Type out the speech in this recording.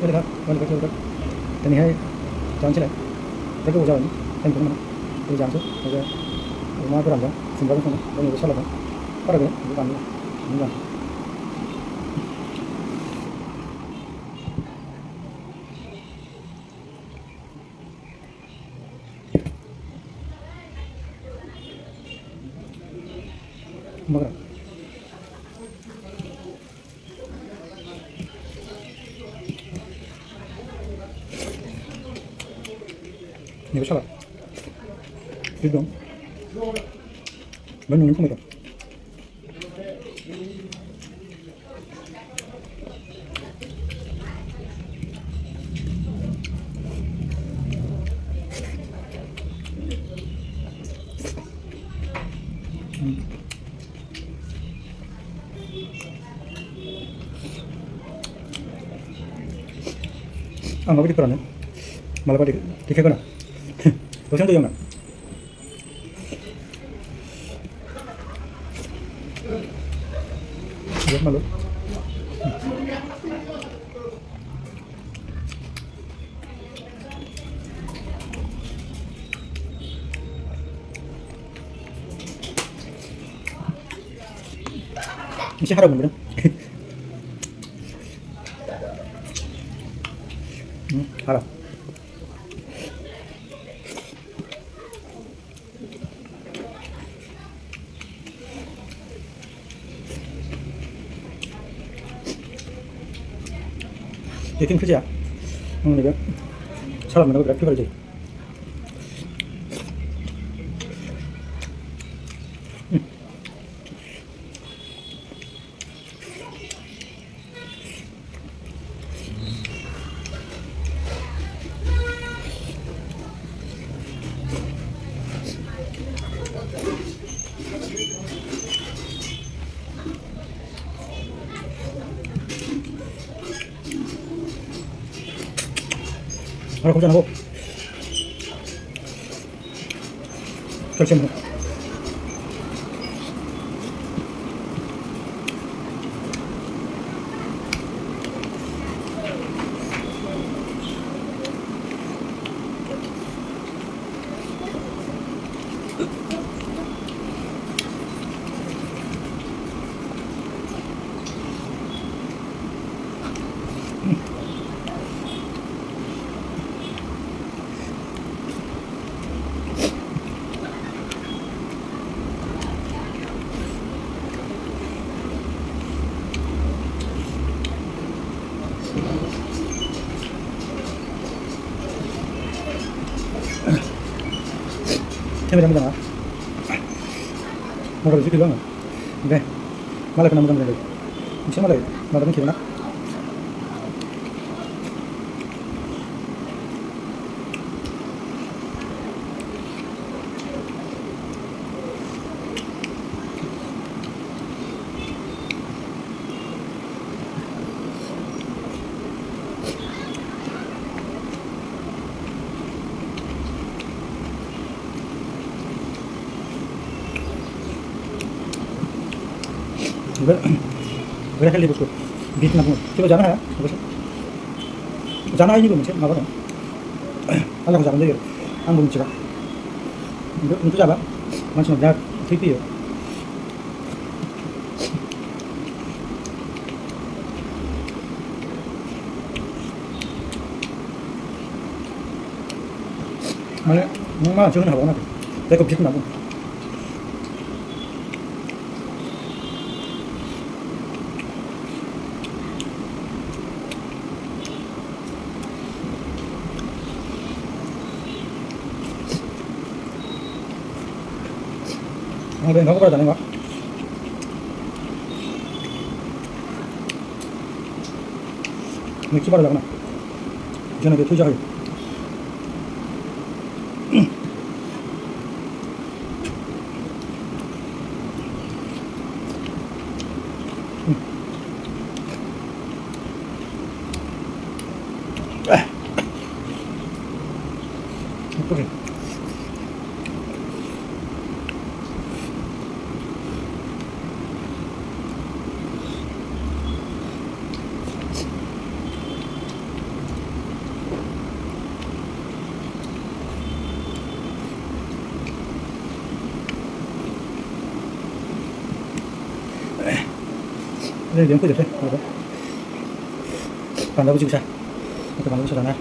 đây là con được cái cái này hay chọn chứ này cái đồ giờ em cũng tôi giảm xuống rồi mà tôi làm đó xin lỗi không có nhiều cái sai lầm có được đấy đúng không đúng rồi 먹어라. 이거 샤라. 이거. 몇 년을 품어도. 아, 먹을 거라네. 말라바리 디케거나. 도생도 영나. 이거 말로. 이제 하라고 그래. 알아. 이게 크지야. 이거 사람 만나고 그래 피버리지. 하나 고장하고 결정. Ini mudah-mudahan mau rezeki banget. Oke, malah kena mudah-mudahan lagi. Bisa malah, malah mikir nak. Udah kali bosku, beat nak coba jangan ya, bos. Jangan ini gue mencet, nggak apa-apa. Kalau jangan deh, anggun mencet. Untuk apa? Macam dah TV ya. Mana jangan apa nak? Saya beat nak. 그래, 먹어봐야 되는 거야? 맥주 바르다거나 이전에 그 투자를 예쁘게 Đây miếng quên được đây. Bạn đâu có chịu sao? Các bạn có chịu sao nào?